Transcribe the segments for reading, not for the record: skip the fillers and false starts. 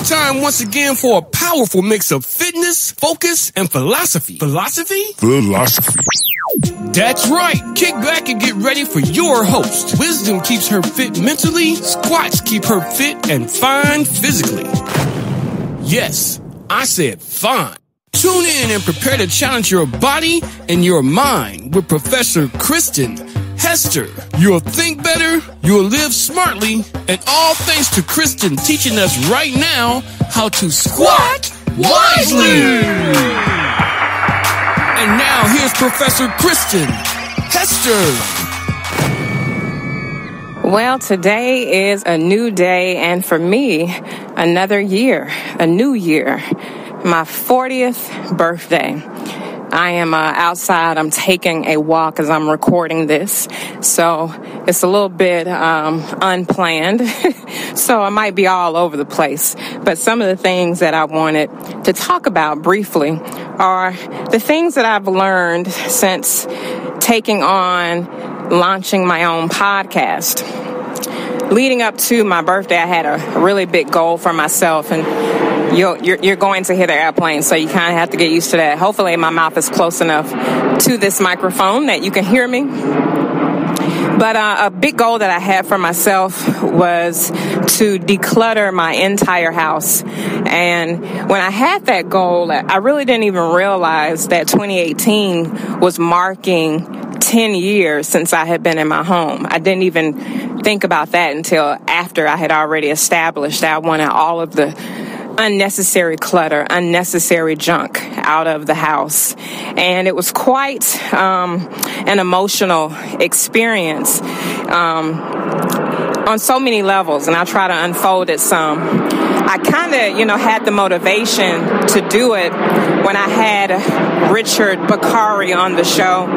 It's time once again for a powerful mix of fitness, focus, and philosophy. Philosophy? That's right. Kick back and get ready for your host. Wisdom keeps her fit mentally. Squats keep her fit and fine physically. Yes, I said fine. Tune in and prepare to challenge your body and your mind with Professor Kristen. Hester, you'll think better, you'll live smartly, and all thanks to Kristen teaching us right now how to squat wisely. And now here's Professor Kristen. Hester. Well, today is a new day, and for me, another year, a new year, my 40th birthday. I am outside. I'm taking a walk as I'm recording this, so it's a little bit unplanned, so I might be all over the place. But some of the things that I wanted to talk about briefly are the things that I've learned since taking on launching my own podcast. Leading up to my birthday, I had a really big goal for myself, and you're going to hear the airplane, so you kind of have to get used to that. Hopefully my mouth is close enough to this microphone that you can hear me. But a big goal that I had for myself was to declutter my entire house. And when I had that goal, I really didn't even realize that 2018 was marking 10 years since I had been in my home. I didn't even think about that until after I had already established that I wanted all of the unnecessary clutter, unnecessary junk out of the house. And it was quite an emotional experience on so many levels, and I'll try to unfold it some. I kind of, had the motivation to do it when I had Richard Bakari on the show.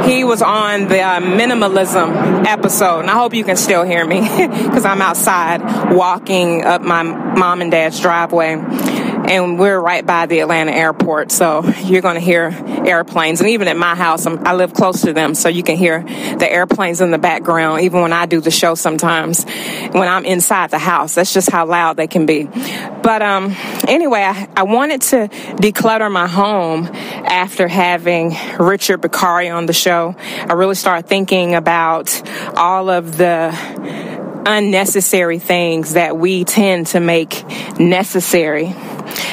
He was on the minimalism episode, and I hope you can still hear me because I'm outside walking up my mom and dad's driveway, and we're right by the Atlanta airport, so you're going to hear airplanes. And even at my house, I live close to them, so you can hear the airplanes in the background, even when I do the show sometimes, when I'm inside the house. That's just how loud they can be. But anyway, I wanted to declutter my home after having Richard Bakari on the show. I really started thinking about all of the unnecessary things that we tend to make necessary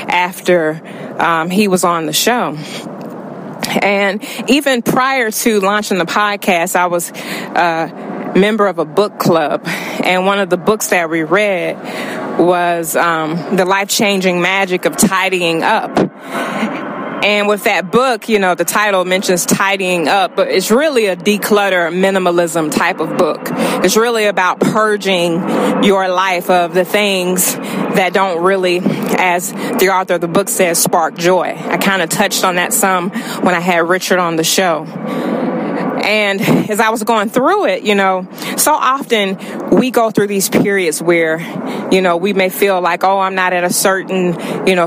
after he was on the show. And even prior to launching the podcast, I was a member of a book club, and one of the books that we read was The Life-Changing Magic of Tidying Up. And with that book, the title mentions tidying up, but it's really a declutter minimalism type of book. It's really about purging your life of the things that don't really, as the author of the book says, spark joy. I kind of touched on that some when I had Richard on the show. And as I was going through it, so often we go through these periods where, we may feel like, oh, I'm not at a certain,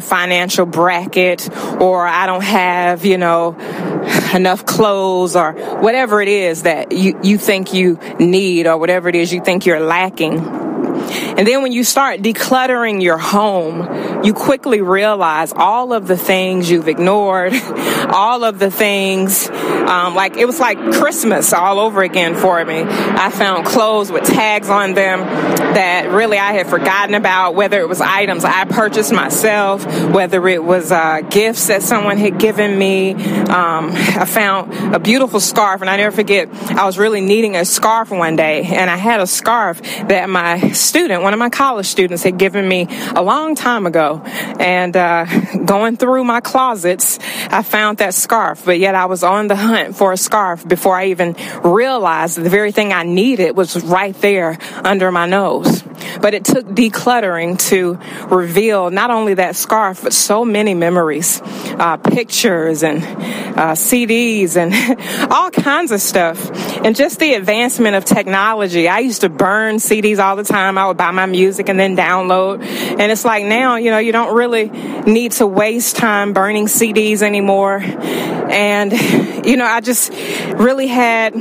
financial bracket, or I don't have, enough clothes, or whatever it is that you think you need, or whatever it is you think you're lacking. And then when you start decluttering your home, you quickly realize all of the things you've ignored, all of the things, it was like Christmas all over again for me. I found clothes with tags on them that really I had forgotten about, whether it was items I purchased myself, whether it was gifts that someone had given me. I found a beautiful scarf, and I never forget, I was really needing a scarf one day, and I had a scarf that my student, one of my college students, had given me a long time ago. And going through my closets, I found that scarf, but yet I was on the hunt for a scarf before I even realized the very thing I needed was right there under my nose. But it took decluttering to reveal not only that scarf, but so many memories, pictures and CDs and all kinds of stuff. And just the advancement of technology. I used to burn CDs all the time. I would buy my music and then download. And it's like now, you don't really need to waste time burning CDs anymore. And, I just really had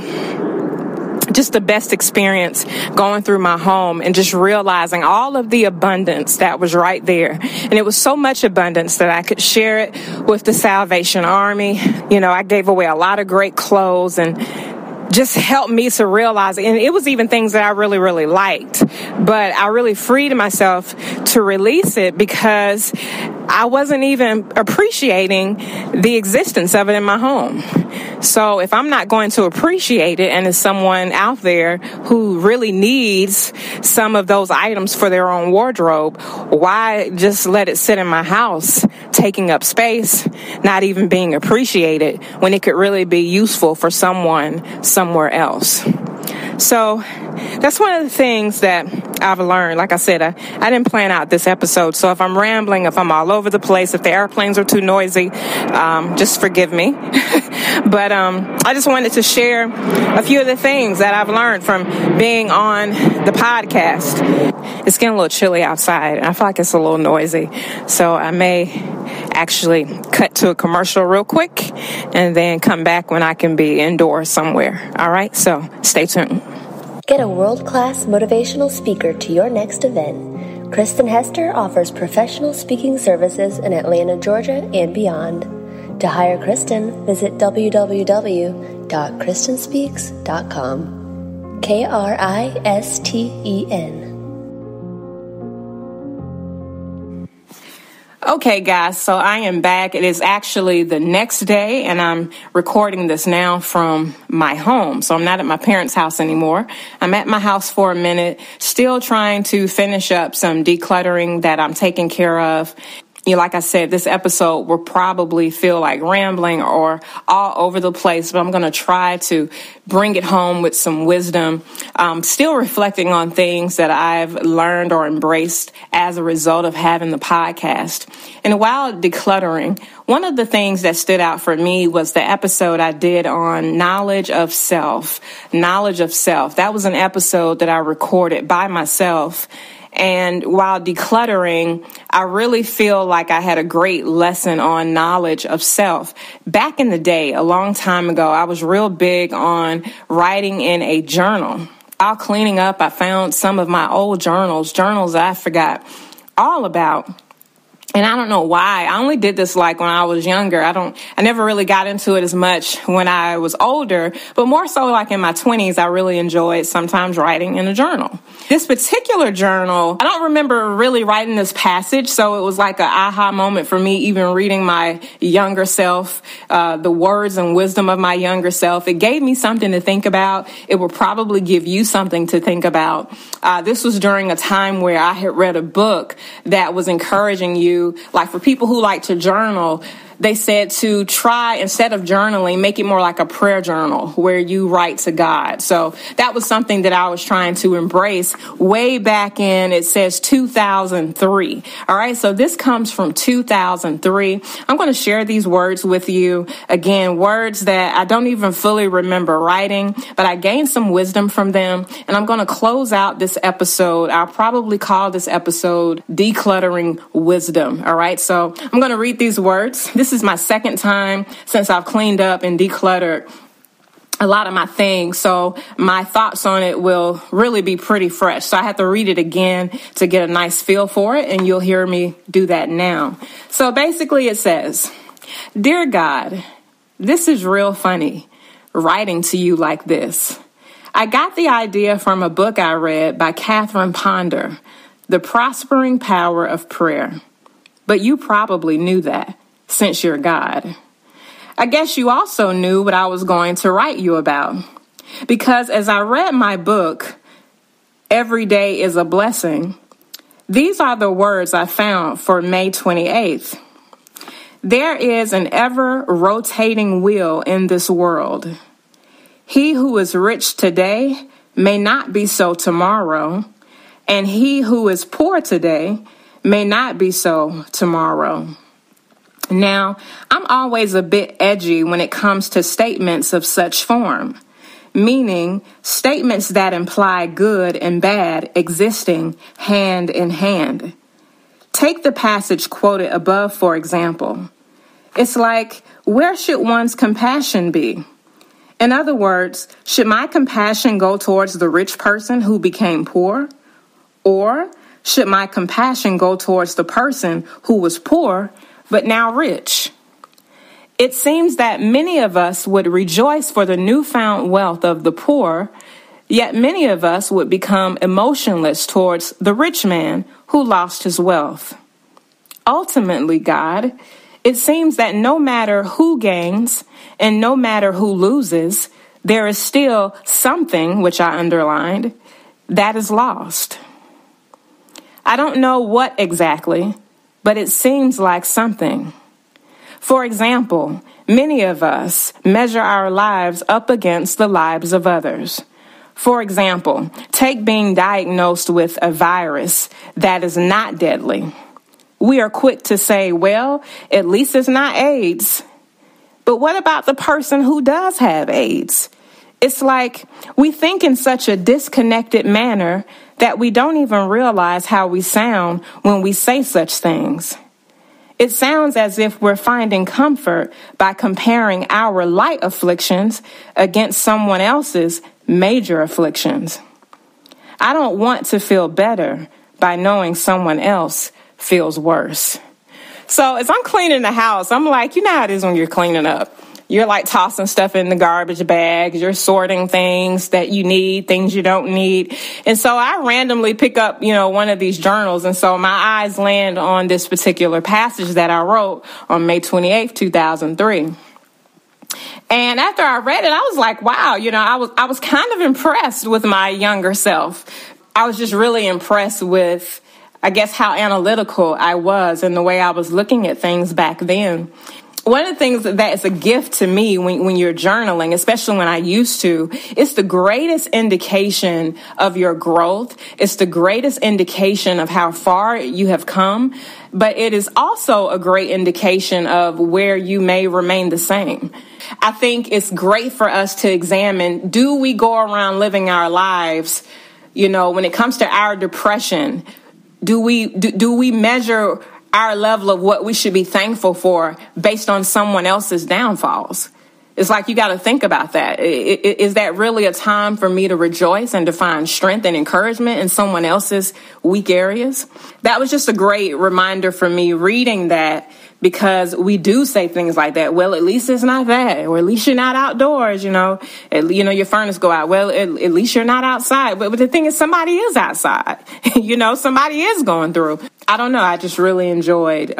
just the best experience going through my home and just realizing all of the abundance that was right there. And it was so much abundance that I could share it with the Salvation Army. I gave away a lot of great clothes and just helped me to realize, and it was even things that I really, really liked, but I really freed myself to release it because I wasn't even appreciating the existence of it in my home. So if I'm not going to appreciate it, and there's someone out there who really needs some of those items for their own wardrobe, why just let it sit in my house, taking up space, not even being appreciated, when it could really be useful for someone somewhere else? So that's one of the things that I've learned. Like I said, I didn't plan out this episode, so if I'm rambling, if I'm all over the place, if the airplanes are too noisy, just forgive me. But I just wanted to share a few of the things that I've learned from being on the podcast. It's getting a little chilly outside, and I feel like it's a little noisy, so I may actually cut to a commercial real quick and then come back when I can be indoors somewhere. All right, so stay tuned. Get a world-class motivational speaker to your next event. Kristen Hester offers professional speaking services in Atlanta, Georgia, and beyond. To hire Kristen, visit www.kristenspeaks.com. Kristen. Okay, guys, so I am back. It is actually the next day, and I'm recording this now from my home. So I'm not at my parents' house anymore. I'm at my house for a minute, still trying to finish up some decluttering that I'm taking care of. Like I said, this episode will probably feel like rambling or all over the place, but I'm going to try to bring it home with some wisdom, still reflecting on things that I've learned or embraced as a result of having the podcast. And while decluttering, one of the things that stood out for me was the episode I did on knowledge of self. Knowledge of self. That was an episode that I recorded by myself. And while decluttering, I really feel like I had a great lesson on knowledge of self. Back in the day, a long time ago, I was real big on writing in a journal. While cleaning up, I found some of my old journals that I forgot all about. And I don't know why. I only did this like when I was younger. I never really got into it as much when I was older, but more so like in my 20s, I really enjoyed sometimes writing in a journal. This particular journal, I don't remember really writing this passage, so it was like an aha moment for me, even reading my younger self, the words and wisdom of my younger self. It gave me something to think about. It will probably give you something to think about. This was during a time where I had read a book that was encouraging you. Like for people who like to journal, they said to try, instead of journaling, make it more like a prayer journal where you write to God. So that was something that I was trying to embrace way back in, it says 2003. All right. So this comes from 2003. I'm going to share these words with you. Again, words that I don't even fully remember writing, but I gained some wisdom from them. And I'm going to close out this episode. I'll probably call this episode Decluttering Wisdom. All right. So I'm going to read these words. This is my second time since I've cleaned up and decluttered a lot of my things, so my thoughts on it will really be pretty fresh. So I have to read it again to get a nice feel for it, and you'll hear me do that now. So basically it says, "Dear God, this is real funny, writing to you like this. I got the idea from a book I read by Catherine Ponder, The Prospering Power of Prayer. But you probably knew that, since you're God. I guess you also knew what I was going to write you about. Because as I read my book, Every Day is a Blessing, these are the words I found for May 28th. There is an ever-rotating wheel in this world. He who is rich today may not be so tomorrow, and he who is poor today may not be so tomorrow. Now, I'm always a bit edgy when it comes to statements of such form, meaning statements that imply good and bad existing hand in hand. Take the passage quoted above, for example. It's like, where should one's compassion be? In other words, should my compassion go towards the rich person who became poor? Or should my compassion go towards the person who was poor but now rich? It seems that many of us would rejoice for the newfound wealth of the poor, yet many of us would become emotionless towards the rich man who lost his wealth. Ultimately, God, it seems that no matter who gains and no matter who loses, there is still something, which I underlined, that is lost. I don't know what exactly, but it seems like something. For example, many of us measure our lives up against the lives of others. For example, take being diagnosed with a virus that is not deadly. We are quick to say, well, at least it's not AIDS. But what about the person who does have AIDS? It's like we think in such a disconnected manner that we don't even realize how we sound when we say such things. It sounds as if we're finding comfort by comparing our light afflictions against someone else's major afflictions. I don't want to feel better by knowing someone else feels worse. So as I'm cleaning the house, I'm like, you know how it is when you're cleaning up. You're like tossing stuff in the garbage bags. You're sorting things that you need, things you don't need. And so I randomly pick up, one of these journals. And so my eyes land on this particular passage that I wrote on May 28th, 2003. And after I read it, I was like, wow, I was kind of impressed with my younger self. I was just really impressed with, I guess, how analytical I was and the way I was looking at things back then. One of the things that is a gift to me when you're journaling, especially when I used to, it's the greatest indication of your growth. It's the greatest indication of how far you have come, but it is also a great indication of where you may remain the same. I think it's great for us to examine, do we go around living our lives, when it comes to our depression, do we measure our level of what we should be thankful for based on someone else's downfalls? It's like you got to think about that. Is that really a time for me to rejoice and to find strength and encouragement in someone else's weak areas? That was just a great reminder for me reading that, because we do say things like that. Well, at least it's not that, or at least you're not outdoors, your furnace go out. Well, at least you're not outside. But the thing is, somebody is outside. Somebody is going through. I don't know. I just really enjoyed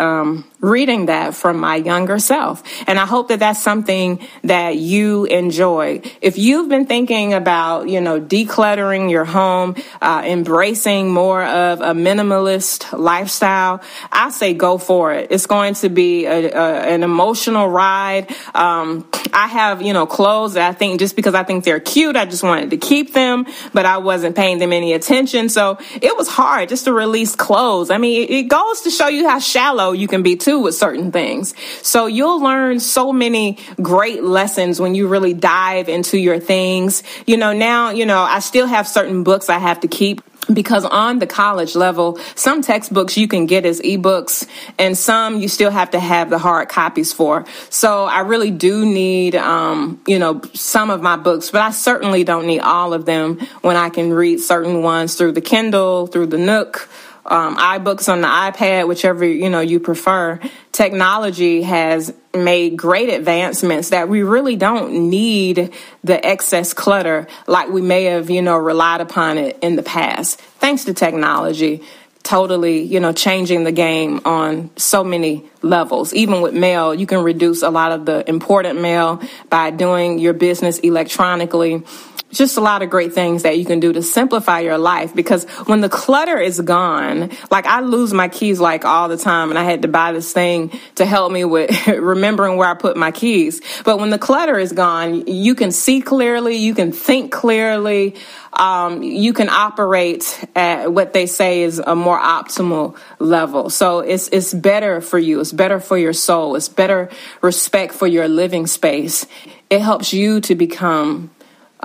reading that from my younger self. And I hope that that's something that you enjoy. If you've been thinking about, decluttering your home, embracing more of a minimalist lifestyle, I say go for it. It's going to be an emotional ride. I have, clothes that I think just because I think they're cute, I just wanted to keep them, but I wasn't paying them any attention. So it was hard just to release clothes. I mean, it goes to show you how shallow you can be too with certain things. So you'll learn so many great lessons when you really dive into your things. Now, I still have certain books I have to keep, because on the college level, some textbooks you can get as ebooks, and some you still have to have the hard copies for. So I really do need, some of my books, but I certainly don't need all of them when I can read certain ones through the Kindle, through the Nook, iBooks on the iPad, whichever, you prefer. Technology has made great advancements that we really don't need the excess clutter like we may have, relied upon it in the past. Thanks to technology, totally, changing the game on so many levels. Even with mail, you can reduce a lot of the important mail by doing your business electronically. Just a lot of great things that you can do to simplify your life, because when the clutter is gone, like I lose my keys like all the time, and I had to buy this thing to help me with remembering where I put my keys. But when the clutter is gone, you can see clearly, you can think clearly, you can operate at what they say is a more optimal level. So it's better for you. It's better for your soul. It's better respect for your living space. It helps you to become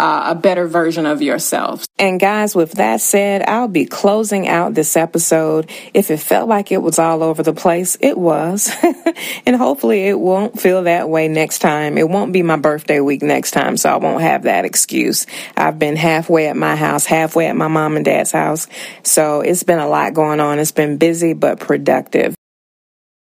a better version of yourself. And guys, with that said, I'll be closing out this episode. If it felt like it was all over the place, it was. And hopefully it won't feel that way next time. It won't be my birthday week next time, so I won't have that excuse. I've been halfway at my house, halfway at my mom and dad's house. So it's been a lot going on. It's been busy but productive.